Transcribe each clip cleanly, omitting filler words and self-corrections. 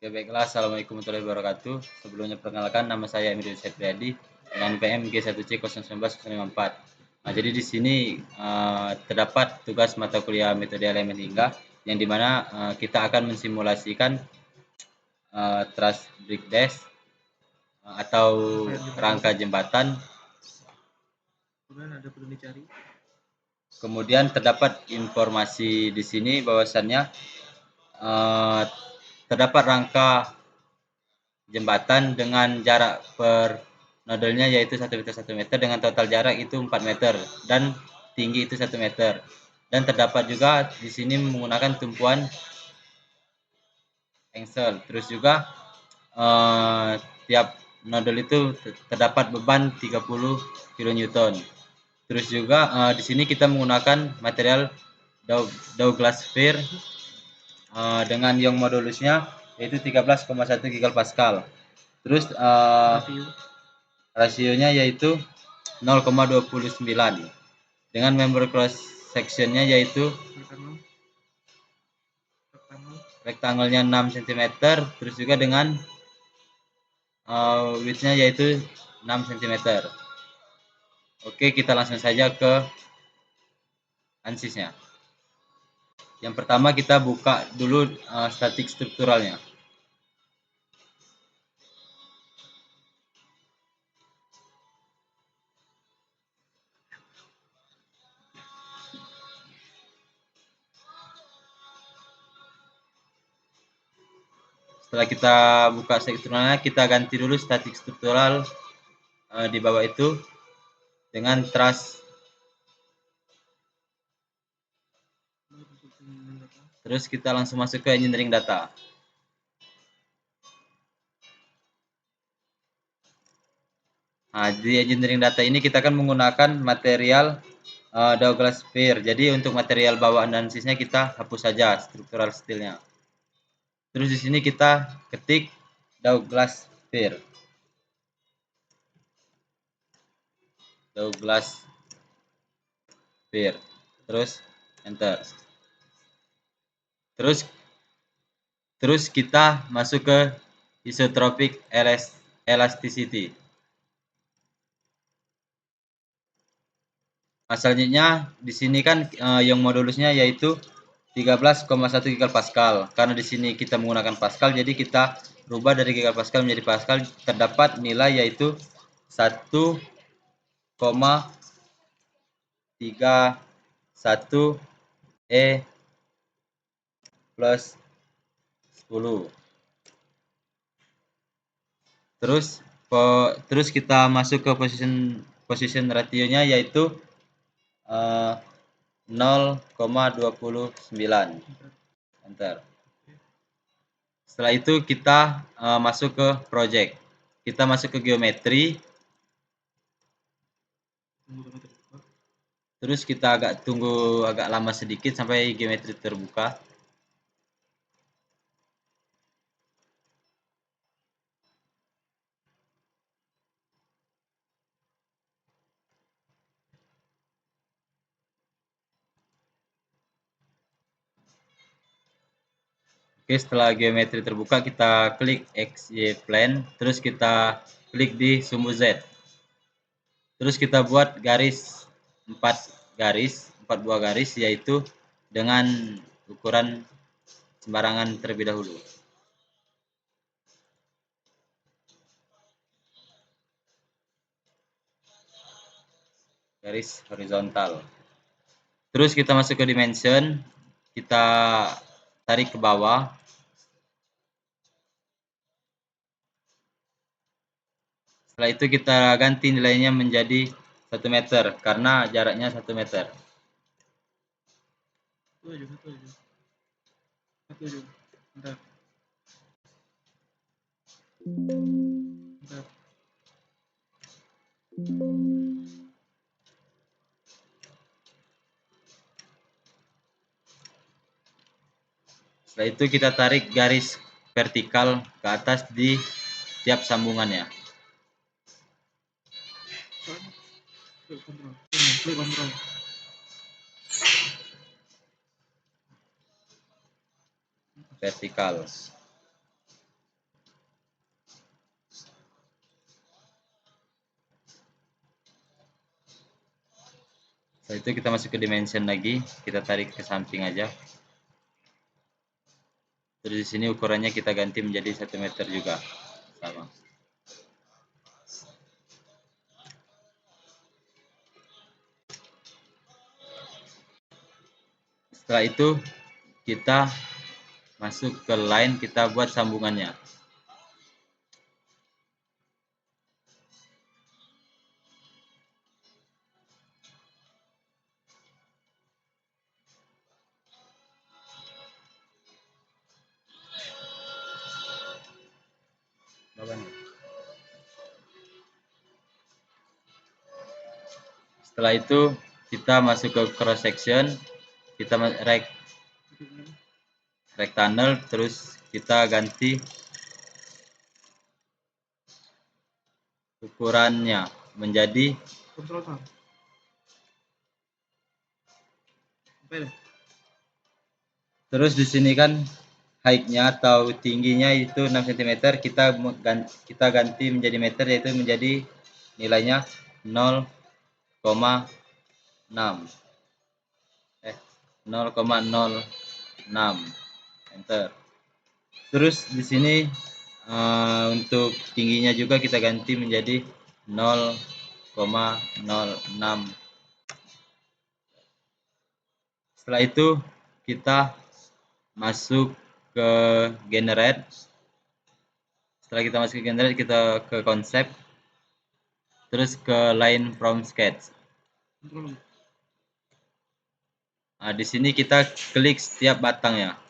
Oke, baiklah. Assalamualaikum warahmatullahi wabarakatuh. Sebelumnya perkenalkan, nama saya Emil Septriadi dengan PM G1C019-054. Nah, jadi di sini terdapat tugas mata kuliah metode elemen hingga yang dimana kita akan mensimulasikan truss brick dash atau rangka jembatan. Kemudian ada perlu dicari. Kemudian terdapat informasi di sini bahwasannya terdapat rangka jembatan dengan jarak per nodelnya yaitu 1 meter 1 meter dengan total jarak itu 4 meter dan tinggi itu 1 meter. Dan terdapat juga di sini menggunakan tumpuan engsel. Terus juga tiap nodel itu terdapat beban 30 kN. Terus juga di sini kita menggunakan material Douglas Fir dengan ion modulusnya yaitu 13,1 GPa. Terus rasionya yaitu 0,29 dengan member cross sectionnya yaitu rektangelnya 6 cm, terus juga dengan widthnya yaitu 6 cm. Oke, kita langsung saja ke ansisnya. Yang pertama kita buka dulu statik strukturalnya. Setelah kita buka strukturalnya, kita ganti dulu statik struktural di bawah itu dengan truss. Terus kita langsung masuk ke engineering data. Nah, di engineering data ini kita akan menggunakan material Douglas Fir. Jadi untuk material bawaan ansisnya kita hapus saja struktural steelnya. Terus di sini kita ketik Douglas Fir. Douglas Fir. Terus enter. Terus kita masuk ke isotropic elasticity. Selanjutnya di sini kan yang modulusnya yaitu 13,1 GPa. Karena di sini kita menggunakan Pascal, jadi kita rubah dari GPa menjadi Pascal. Terdapat nilai yaitu 1,31 E plus 10. Terus kita masuk ke position rasionya yaitu 0,29. Enter. Setelah itu kita masuk ke project. Kita masuk ke geometri. Terus kita tunggu agak lama sedikit sampai geometri terbuka. Oke, setelah geometri terbuka, kita klik XY plane, terus kita klik di sumbu Z. Terus kita buat garis 4 buah garis, yaitu dengan ukuran sembarangan terlebih dahulu. Garis horizontal. Terus kita masuk ke dimension, kita tarik ke bawah. Setelah itu kita ganti nilainya menjadi 1 meter karena jaraknya 1 meter. Setelah itu kita tarik garis vertikal ke atas di tiap sambungannya. Vertikal. Setelah itu kita masuk ke dimension lagi, kita tarik ke samping aja. Terus di sini ukurannya kita ganti menjadi 1 meter juga, sama. Setelah itu kita masuk ke line, kita buat sambungannya. Setelah itu kita masuk ke cross section, kita rectangle, terus kita ganti ukurannya menjadi Kontrol apa? Apa ya? Terus di sini kan height-nya atau tingginya itu 6 cm, kita ganti menjadi meter, yaitu menjadi nilainya 0,6. 0,06. Enter. Terus di sini untuk tingginya juga kita ganti menjadi 0,06. Setelah itu kita masuk ke generate. Setelah kita masuk ke generate, kita ke konsep, terus ke line from sketch. Nah, di sini kita klik setiap batangnya.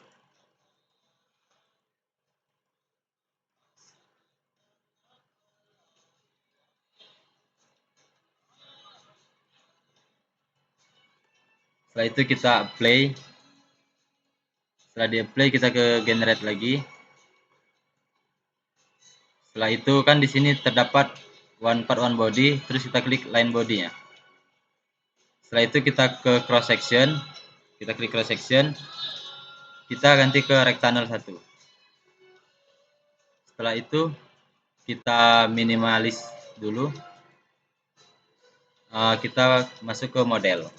Setelah itu kita apply. Setelah di apply, kita ke generate lagi. Setelah itu kan di sini terdapat one part one body, terus kita klik line body-nya. Setelah itu kita ke cross section, kita klik cross section, kita ganti ke rectangle 1. Setelah itu kita minimalis dulu, kita masuk ke model.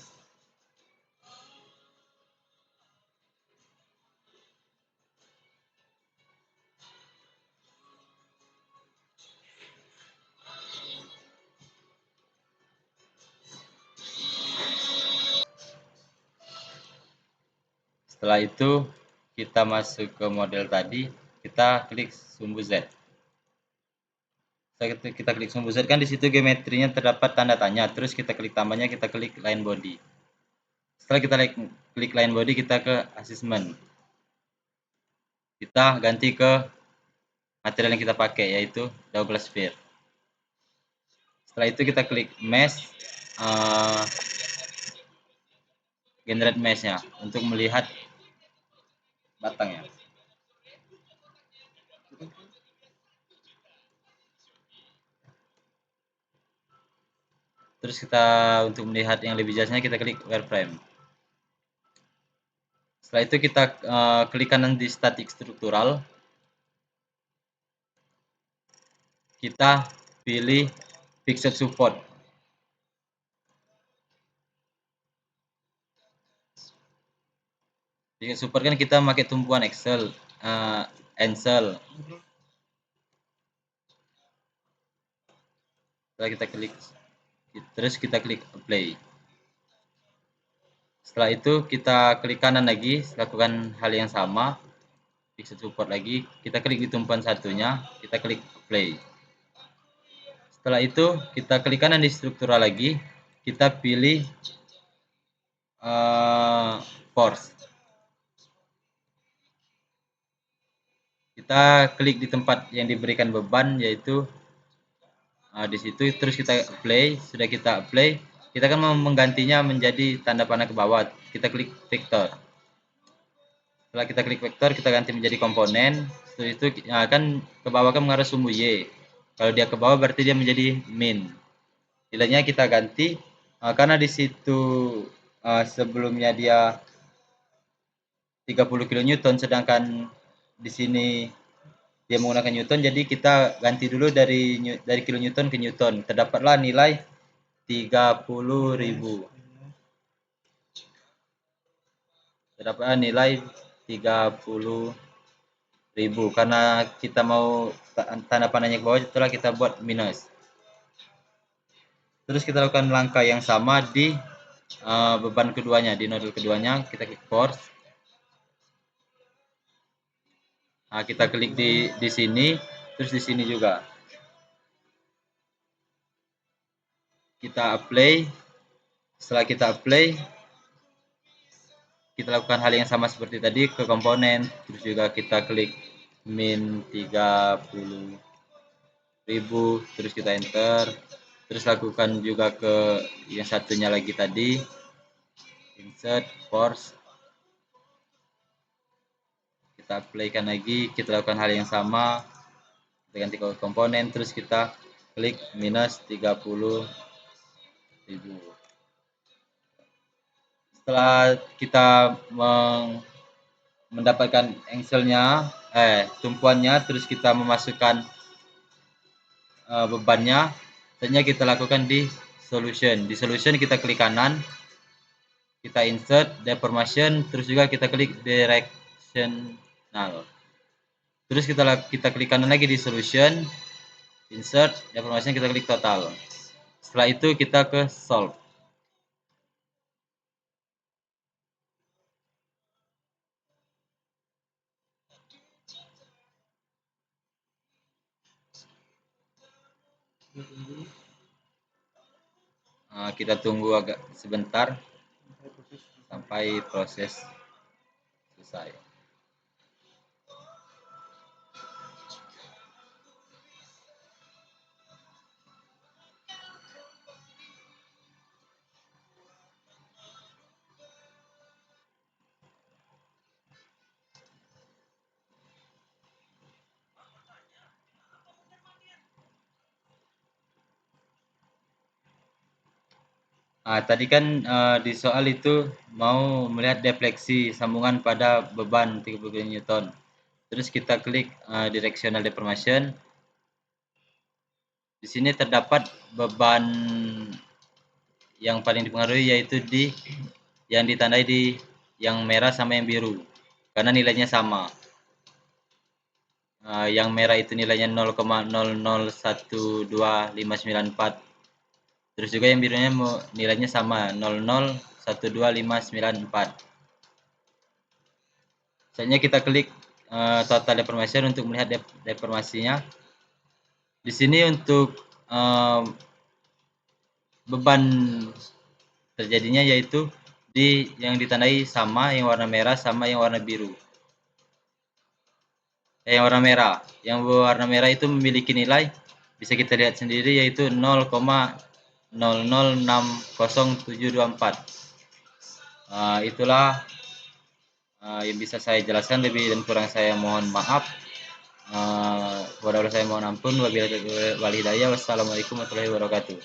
Setelah itu kita masuk ke model tadi, kita klik sumbu Z. Setelah kita klik sumbu Z, kan di situ geometrinya terdapat tanda tanya, terus kita klik tambahnya, kita klik line body. Setelah kita klik line body, kita ke assessment. Kita ganti ke material yang kita pakai, yaitu Douglas Fir. Setelah itu kita klik mesh, generate mesh-nya untuk melihat batangnya. Terus kita untuk melihat yang lebih jelasnya, kita klik wireframe. Setelah itu kita klik kanan di static struktural. Kita pilih fixed support. Fixed support kan kita pakai tumpuan Excel, Ansel. Setelah kita klik, terus kita klik apply. Setelah itu kita klik kanan lagi, lakukan hal yang sama, fixed support lagi, kita klik di tumpuan satunya, kita klik apply. Setelah itu kita klik kanan di struktural lagi, kita pilih force. Kita klik di tempat yang diberikan beban, yaitu di situ, terus kita apply. Sudah kita apply, kita akan menggantinya menjadi tanda panah ke bawah, kita klik vektor. Setelah kita klik vektor, kita ganti menjadi komponen. Setelah itu kan ke bawah kan mengarah sumbu Y. Kalau dia ke bawah berarti dia menjadi min. Nilainya kita ganti karena di situ sebelumnya dia 30 kN, sedangkan di sini dia menggunakan Newton, jadi kita ganti dulu dari kilonewton ke Newton. Terdapatlah nilai 30.000. terdapat nilai 30.000 karena kita mau tanda panahnya ke bawah, itulah kita buat minus. Terus kita lakukan langkah yang sama di beban keduanya, di nodul keduanya, kita klik force. Nah, kita klik di sini, terus di sini juga. Kita apply. Setelah kita apply, kita lakukan hal yang sama seperti tadi ke komponen, terus juga kita klik min 30.000, terus kita enter, terus lakukan juga ke yang satunya lagi tadi, insert force, kita apply-kan lagi, kita lakukan hal yang sama, kita ganti ke komponen, terus kita klik minus 30.000. Setelah kita mendapatkan engselnya, tumpuannya, terus kita memasukkan bebannya, selanjutnya kita lakukan di solution. Di solution kita klik kanan, kita insert deformation, terus juga kita klik directional. Terus kita klik kanan lagi di solution, insert deformation, kita klik total. Setelah itu kita ke solve. Kita tunggu agak sebentar sampai proses selesai. Tadi kan di soal itu mau melihat defleksi sambungan pada beban 30 Newton. Terus kita klik directional deformation. Di sini terdapat beban yang paling dipengaruhi yaitu yang ditandai di yang merah sama yang biru, karena nilainya sama. Yang merah itu nilainya 0,0012.594. Terus juga yang birunya nilainya sama 0,012.594. Selanjutnya kita klik total deformation untuk melihat deformasinya. Di sini untuk beban terjadinya yaitu yang ditandai sama, yang warna merah sama yang warna biru. Yang warna merah itu memiliki nilai, bisa kita lihat sendiri, yaitu 0,0060724. Itulah yang bisa saya jelaskan, lebih dan kurang saya mohon maaf. Kepada Allah saya mohon ampun. Wabillahi taufiq wal hidayah. Wassalamualaikum warahmatullahi wabarakatuh.